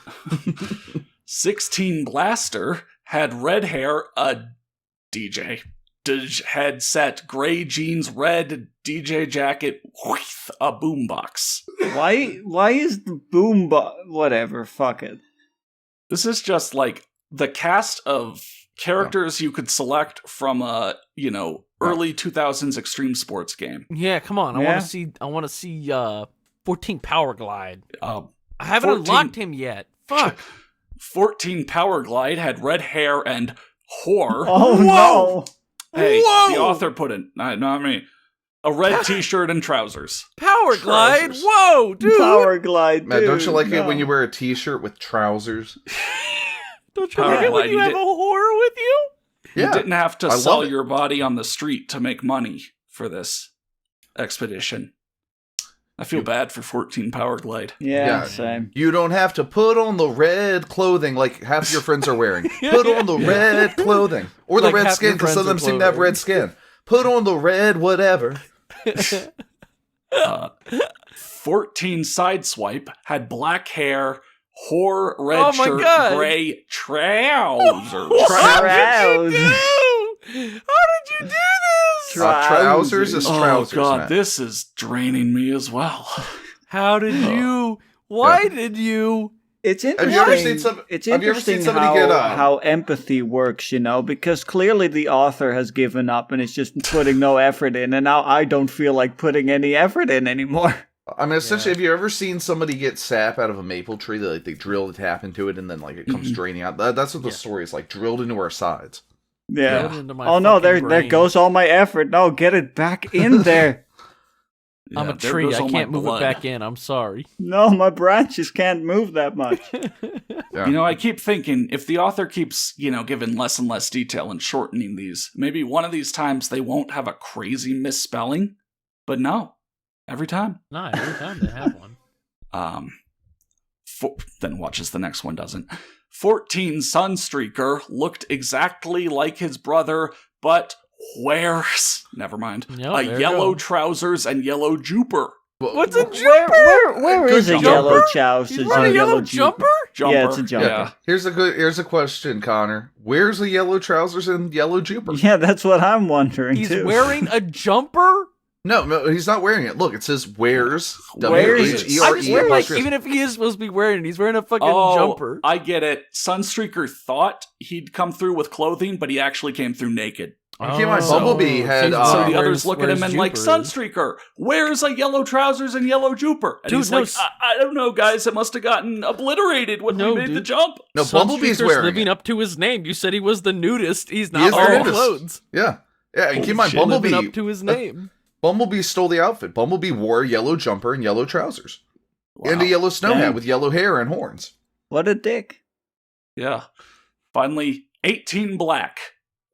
D: 16 Blaster had red hair, a DJ. Headset, gray jeans, red DJ jacket, with a boombox.
B: Why is the boom whatever, fuck it.
D: This is just like the cast of characters you could select from a, early 2000s extreme sports game.
C: Yeah. Come on.
B: Yeah.
C: I want to see 14 Power Glide. I haven't
D: 14
C: unlocked him yet. Fuck.
D: 14 Power Glide had red hair and whore.
B: Oh,
C: Whoa!
B: no.
D: Hey,
C: Whoa!
D: the author put it, not me. A red t-shirt and trousers.
C: Power glide.
A: Trousers.
C: Whoa, dude.
B: Power glide,
A: Matt,
B: dude,
A: don't you like
B: no.
A: it when you wear a t-shirt with trousers?
C: Don't you
D: Power
C: like it when
D: glide,
C: you
D: you
C: have
D: did-
C: a whore with you?
D: You didn't have to
A: I love
D: sell
A: it.
D: your body on the street to make money for this expedition. I feel bad for 14 Power Glide.
B: Yeah,
A: Yeah.
B: same.
A: You don't have to put on the red clothing like half your friends are wearing. Put on the red clothing. Or the
C: Like
A: red
C: half
A: skin,
C: your
A: because some of them
C: friends are
A: seem to have
C: clothing.
A: red skin. Put on the red whatever.
D: 14 Sideswipe had black hair, whore, red
C: Oh my
D: shirt,
C: God.
D: gray trousers.
C: How did you do? How did you do this?
A: Trousers is
D: Oh
A: trousers,
D: god,
A: Matt.
D: this is draining me as well.
C: How did you? Why did you?
B: It's
A: Have
B: interesting.
A: you ever seen some?
B: It's
A: have you ever
B: interesting
A: seen somebody
B: how,
A: get
B: how empathy works, because clearly the author has given up and is just putting no effort in, and now I don't feel like putting any effort in anymore.
A: I mean, essentially, have you ever seen somebody get sap out of a maple tree? They drill the tap into it, and then it comes draining out. That's what the story is like, drilled into our sides.
B: Yeah.
C: Drilled into my
B: Oh no,
C: fucking
B: there
C: brain.
B: goes all my effort. No, get it back in there.
C: I'm
D: Yeah,
C: a
D: there
C: tree.
D: goes
C: I
D: all my
C: can't move
D: blood.
C: it back in. I'm sorry.
B: No, my branches can't move that much.
A: Yeah.
D: You know, I keep thinking if the author keeps, giving less and less detail and shortening these, maybe one of these times they won't have a crazy misspelling. But no, every time.
C: No, every time they have one.
D: Then watches the next one doesn't. 14 Sunstreaker looked exactly like his brother, but wears, never mind,
C: Yep,
D: a
C: there you
D: yellow
C: go.
D: trousers and yellow juper.
C: What's a
B: Where
C: jumper?
B: where
A: Good
B: is a
A: jumper.
B: yellow chouse?
C: He's
B: Is
C: wearing a yellow
B: jumper?
C: jumper?
B: Yeah, it's a jumper.
D: Yeah.
A: Here's a question, Connor. Where's the yellow trousers and yellow juper?
B: Yeah, that's what I'm wondering
C: He's
B: too.
C: wearing a jumper?
A: No, he's not wearing it. Look, it says wears.
B: Wears.
C: I
A: W-H-E-R-E.
C: just feel like
A: apostrophe S.
C: even if he is supposed to be wearing it, he's wearing a fucking
D: Oh,
C: jumper.
D: I get it. Sunstreaker thought he'd come through with clothing, but he actually came through naked.
A: Keep in mind, Bumblebee had,
C: So
D: So the
C: where's-
D: others look at him
C: where's
D: and like,
C: Jupiter?
D: Sunstreaker, where's a yellow trousers and yellow juper? And
C: Dude,
D: he's
C: no,
D: like, I don't know, guys. It must have gotten obliterated when
C: No,
D: we made the
C: dude.
D: jump.
A: No, Bumblebee's
C: Sunstreaker's
A: wearing
C: living
A: it.
C: up to his name. You said he was the nudist. He's
A: He
C: not
A: is the
C: wearing
A: nudist.
C: clothes.
A: Yeah, and keep in mind,
D: shit.
A: Bumblebee.
C: Living up to his name.
A: Bumblebee stole the outfit. Bumblebee wore a yellow jumper and yellow trousers, and a
D: Wow.
A: yellow snow
B: Dang.
A: hat with yellow hair and horns.
B: What a dick.
D: Yeah. Finally, 18 Black.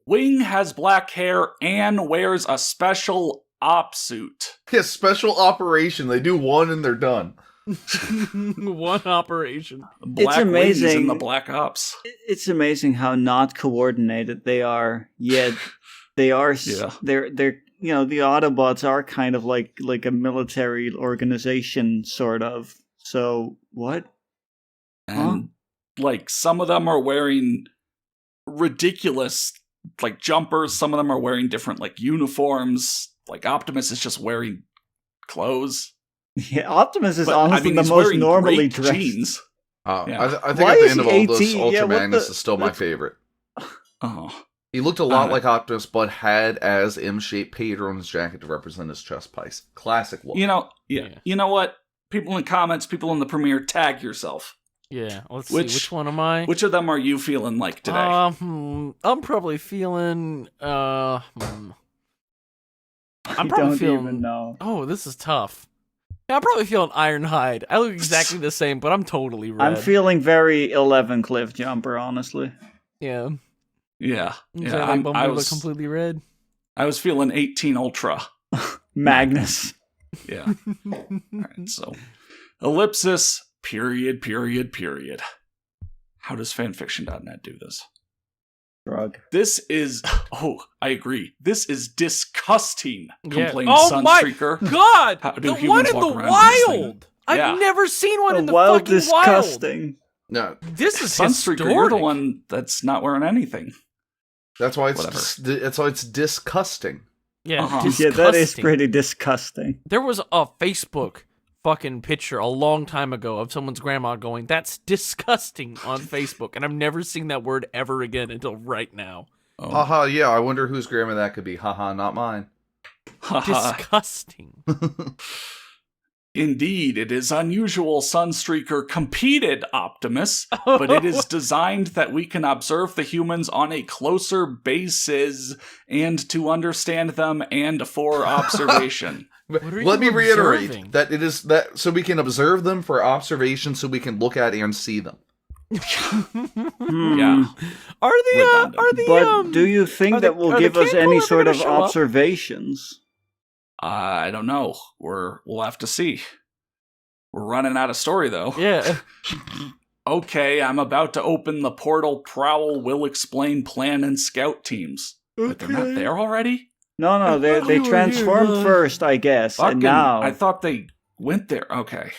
D: Wing has black hair and wears a special op suit.
A: Yeah, special operation. They do one and they're done.
C: One operation.
D: Black Wings
B: amazing.
D: in the Black Ops.
B: It's amazing how not coordinated they are. Yet they are.
D: Yeah.
B: They're. The Autobots are kind of like a military organization, sort of. So what?
D: And like some of them are wearing ridiculous like jumpers, some of them are wearing different like uniforms. Like Optimus is just wearing clothes.
B: Yeah, Optimus is
D: But,
B: honestly the
D: he's
B: most
D: wearing
B: normally
D: great
B: dressed.
D: jeans.
A: I
D: Yeah.
A: think
B: Why
A: at the
B: is
A: end of
B: he
A: all this,
B: 18?
A: Ultra
B: Yeah, what
A: Magnus
B: the-
A: is still my favorite.
D: Oh.
A: He looked a lot
D: Uh,
A: like Optimus, but had as M-shaped paint on his jacket to represent his chest piece. Classic look.
D: You know,
C: Yeah.
D: you know what? People in comments, people in the premiere, tag yourself.
C: Yeah, let's see.
D: Which-
C: Which one am I?
D: Which of them are you feeling like today?
C: I'm probably feeling. I'm
B: I
C: probably
B: don't
C: feeling.
B: even know.
C: Oh, this is tough. Yeah, I'm probably feeling Ironhide. I look exactly the same, but I'm totally red.
B: I'm feeling very 11 Cliff Jumper, honestly.
C: Yeah.
D: yeah,
C: Is
D: yeah.
C: that
D: I'm-
C: like
D: I
C: Bumblebee
D: was,
C: look completely red?
D: I was feeling 18 Ultra.
B: Magnus.
D: Yeah. All right, so ellipsis. Period. How does fanfiction.net do this?
B: Drug.
D: This is. Oh, I agree. This is disgusting.
C: Yeah.
D: Complains
C: Oh my
D: Sunstreaker.
C: God!
D: How do
C: The
D: humans
C: one in
D: walk
C: the
D: around with this thing?
C: wild! I've
D: Yeah.
C: never seen one in the
B: wild
C: fucking wild.
B: disgusting.
A: No,
C: This is
D: Sunstreaker,
C: historic.
D: you're the one that's not wearing anything.
A: that's why
D: Whatever.
A: that's why it's disgusting.
C: Yeah,
D: Uh-huh.
B: Yeah, that is
C: disgusting.
B: pretty disgusting.
C: There was a Facebook fucking picture a long time ago of someone's grandma going, "That's disgusting" on Facebook, and I've never seen that word ever again until right now.
D: Oh.
A: Haha, yeah, I wonder whose grandma that could be. Haha, not mine.
C: Disgusting.
D: Indeed, it is unusual Sunstreaker competed Optimus, but it is designed that we can observe the humans on a closer basis and to understand them and for observation.
A: Let me reiterate that it is that so we can observe them for observation, so we can look at and see them.
D: Yeah.
B: But do you think that will give us any sort of observations?
D: I don't know. We'll have to see. We're running out of story, though.
C: Yeah.
D: Okay, I'm about to open the portal. Prowl will explain plan and scout teams. But they're not there already?
B: No, they transformed first, I guess, and now...
D: I thought they went there. Okay.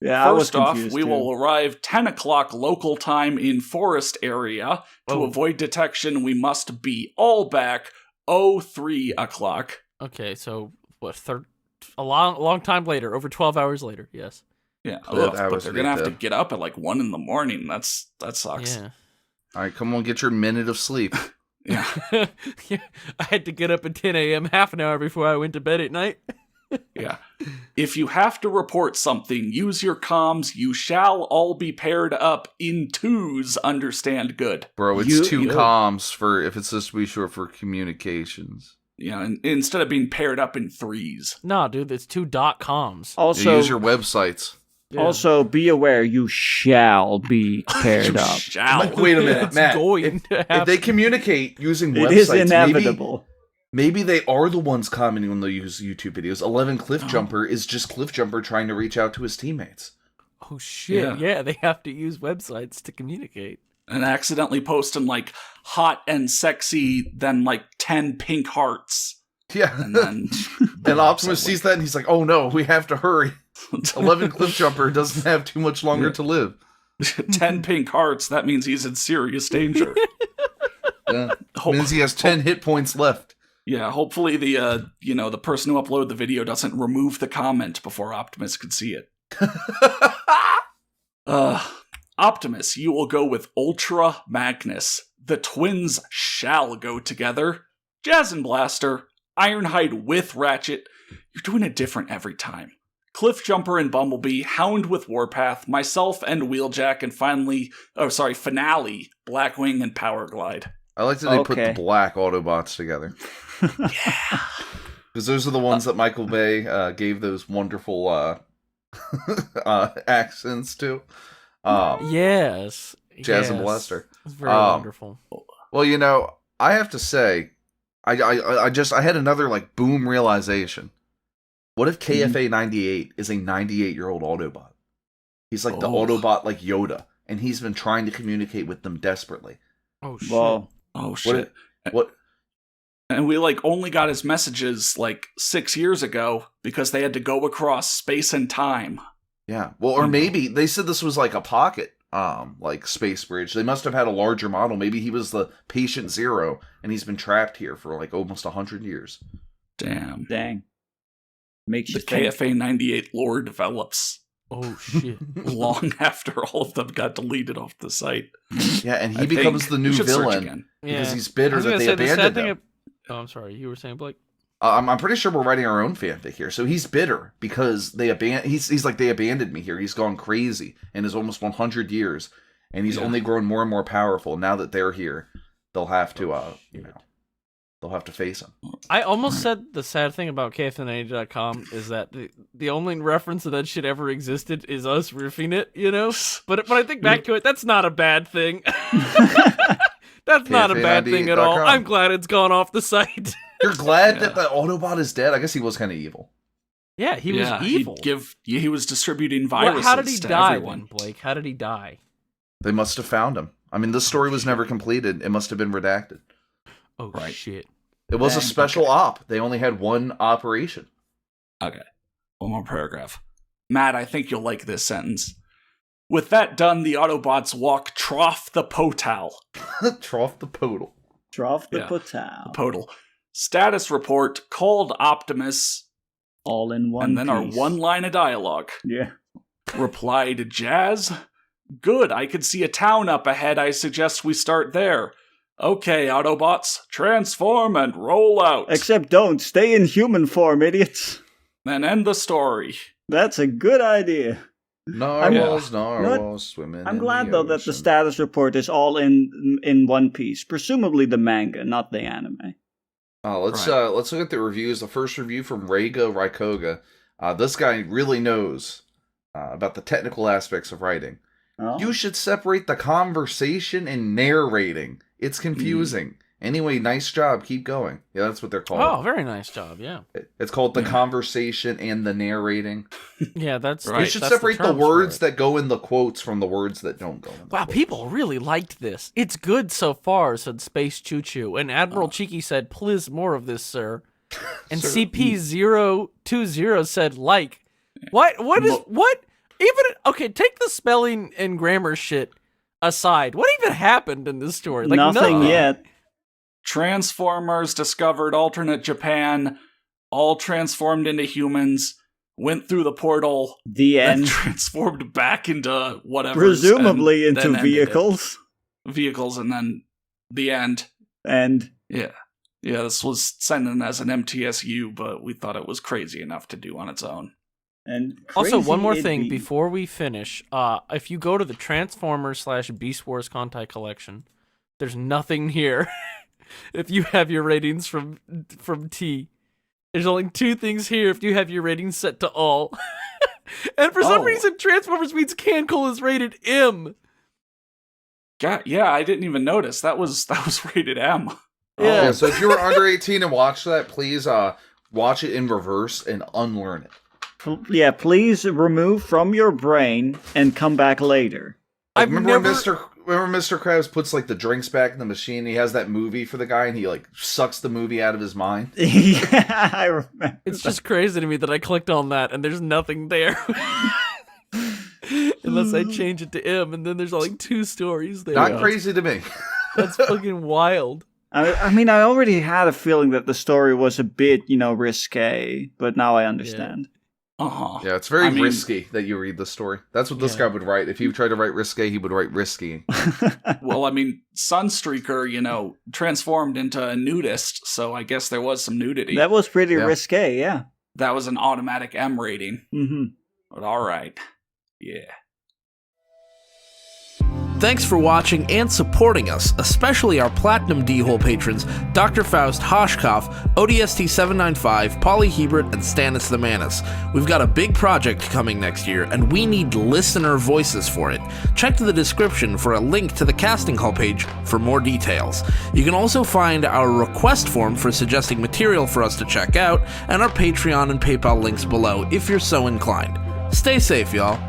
B: Yeah, I was
D: First off,
B: confused
D: we
B: too.
D: will arrive 10 o'clock local time in forest area. To avoid detection, we must be all back 03 o'clock.
C: Okay, so what? A long time later, over 12 hours later. Yes.
D: Yeah,
A: But
D: they're gonna have to get up at like 1 in the morning. That sucks.
C: Yeah.
A: All right, come on, get your minute of sleep.
D: Yeah.
C: Yeah. I had to get up at 10 a.m. half an hour before I went to bed at night.
D: Yeah. If you have to report something, use your comms. You shall all be paired up in twos. Understand? Good.
A: Bro, it's two comms for if it's supposed to be short for communications.
D: Yeah, and instead of being paired up in threes.
C: Nah, dude, it's 2.coms.
B: Also,
A: use your websites.
C: Yeah.
B: Also, be aware you shall be paired up.
D: Shall.
A: Wait a minute,
C: It's
A: Matt.
C: going to happen.
A: If they communicate using websites,
B: It is inevitable.
A: Maybe they are the ones commenting when they use YouTube videos. 11 Cliffjumper is just Cliffjumper trying to reach out to his teammates.
C: Oh, shit. Yeah, they have to use websites to communicate.
D: And accidentally posting like hot and sexy, then like 10 pink hearts.
A: Yeah.
D: And then
A: and Optimus sees that and he's like, oh no, we have to hurry. 11 Cliffjumper doesn't have too much longer to live.
D: 10 pink hearts, that means he's in serious danger.
A: Yeah. Means he has 10 hit points left.
D: Yeah, hopefully the the person who uploaded the video doesn't remove the comment before Optimus could see it. Optimus, you will go with Ultra Magnus. The twins shall go together. Jazz and Blaster, Ironhide with Ratchet. You're doing it different every time. Cliffjumper and Bumblebee, Hound with Warpath, myself and Wheeljack, and finally, finale, Blackwing and Powerglide.
A: I like that they put the black Autobots together.
D: Yeah.
A: Because those are the ones that Michael Bay gave those wonderful accents to.
C: Yes.
A: Jazz and Blaster.
C: It's very wonderful.
A: Well, I have to say, I had another like boom realization. What if KFA 98 is a 98-year-old Autobot? He's like the Autobot like Yoda, and he's been trying to communicate with them desperately.
C: Oh shit.
B: Well,
D: oh shit.
A: What?
D: And we like only got his messages like 6 years ago because they had to go across space and time.
A: Yeah. Well, or maybe they said this was like a pocket like space bridge. They must have had a larger model. Maybe he was the patient zero and he's been trapped here for like almost 100 years.
D: Damn.
B: Dang. Makes
D: The
B: you think.
D: KFA 98 lore develops
C: Oh shit.
D: long after all of them got deleted off the site.
A: Yeah, and he
D: I
A: becomes
D: think
A: the
D: we
A: new
D: should search
A: villain
D: again.
A: because
C: Yeah.
A: he's
C: I
A: bitter
C: was
A: that
C: gonna
A: they
C: say, the sad
A: abandoned
C: thing
A: him.
C: Oh, I'm sorry. You were saying, Blake?
A: I'm pretty sure we're writing our own fanfic here. So he's bitter because they he's like, they abandoned me here. He's gone crazy in his almost 100 years, and he's only grown more and more powerful. Now that they're here, they'll have to they'll have to face him.
C: I almost said the sad thing about KFN80.com is that the only reference that shit ever existed is us riffing it, But when I think back to it, that's not a bad thing. That's not a bad thing at all. I'm glad it's gone off the site.
A: You're glad that the Autobot is dead? I guess he was kind of evil.
C: Yeah, he was evil.
D: He was distributing viruses
C: How did he
D: to
C: die,
D: everyone.
C: then, Blake? How did he die?
A: They must have found him. I mean, this story was never completed. It must have been redacted.
C: Oh,
D: Right.
C: shit.
A: It was a special op. They only had one operation.
D: Okay. One more paragraph. Matt, I think you'll like this sentence. With that done, the Autobots walk trough the potal.
A: Trough the podal.
B: Trough the
D: Yeah.
B: potal.
D: Podal. Status report called Optimus.
B: All in one
D: And then our
B: piece.
D: one line of dialogue.
B: Yeah.
D: Replied Jazz. Good, I can see a town up ahead. I suggest we start there. Okay, Autobots, transform and roll out.
B: Except don't. Stay in human form, idiots.
D: Then end the story.
B: That's a good idea.
A: Narwhals swimming.
B: I'm
A: in
B: glad
A: the
B: though that the
A: ocean.
B: status report is all in one piece, presumably the manga, not the anime.
A: Let's look at the reviews. The first review from Reigo Raikoga. This guy really knows about the technical aspects of writing.
B: Oh.
A: You should separate the conversation and narrating. It's confusing. Anyway, nice job. Keep going. Yeah, that's what they're called.
C: Oh, very nice job. Yeah.
A: It's called the conversation and the narrating.
C: Yeah, that's
A: You
C: right.
A: should
C: That's
A: separate the
C: terms for
A: words
C: it.
A: that go in the quotes from the words that don't go in the
C: Wow,
A: quotes.
C: people really liked this. It's good so far, said Space Choo Choo. And Admiral Cheeky said, please more of this, sir. And
A: Sir.
C: CP020 said, like. What? Okay, take the spelling and grammar shit aside. What even happened in this story? Like
B: Nothing yet.
D: Transformers discovered alternate Japan, all transformed into humans, went through the portal,
B: The
D: then
B: end.
D: transformed back into whatever.
B: Presumably into vehicles.
D: Vehicles, and then the end.
B: And
D: Yeah. Yeah, this was sent in as an MTSU, but we thought it was crazy enough to do on its own.
C: Also, one
B: crazy
C: more
B: it
C: thing
B: be.
C: before we finish. If you go to the Transformers/Beast Wars Kantai Collection, there's nothing here. If you have your ratings from T, there's only 2 things here. If you have your ratings set to all, and for some reason, Transformers means kancolle is rated M.
D: God, yeah, I didn't even notice. That was rated M.
C: Yeah.
A: So if you were under 18 and watched that, please watch it in reverse and unlearn it.
B: Yeah, please remove from your brain and come back later.
A: Remember when Mr. Krabs puts like the drinks back in the machine? He has that movie for the guy, and he like sucks the movie out of his mind.
B: Yeah, I remember.
C: It's just crazy to me that I clicked on that and there's nothing there. Unless I change it to M, and then there's like 2 stories there.
A: Not crazy to me.
C: That's fucking wild.
B: I mean, I already had a feeling that the story was a bit, risque, but now I understand.
D: Uh-huh.
A: Yeah, it's very risky that you read the story. That's what this guy would write. If he tried to write risque, he would write risky.
D: Well, I mean, Sunstreaker, transformed into a nudist, so I guess there was some nudity.
B: That was pretty risque, yeah.
D: That was an automatic M rating.
B: Mm-hmm.
D: But all right. Yeah.
E: Thanks for watching and supporting us, especially our Platinum D-Hole patrons, Dr. Faust Hoshkoff, ODST795, Polly Hebert, and Stannis the Manus. We've got a big project coming next year, and we need listener voices for it. Check the description for a link to the casting call page for more details. You can also find our request form for suggesting material for us to check out, and our Patreon and PayPal links below if you're so inclined. Stay safe, y'all.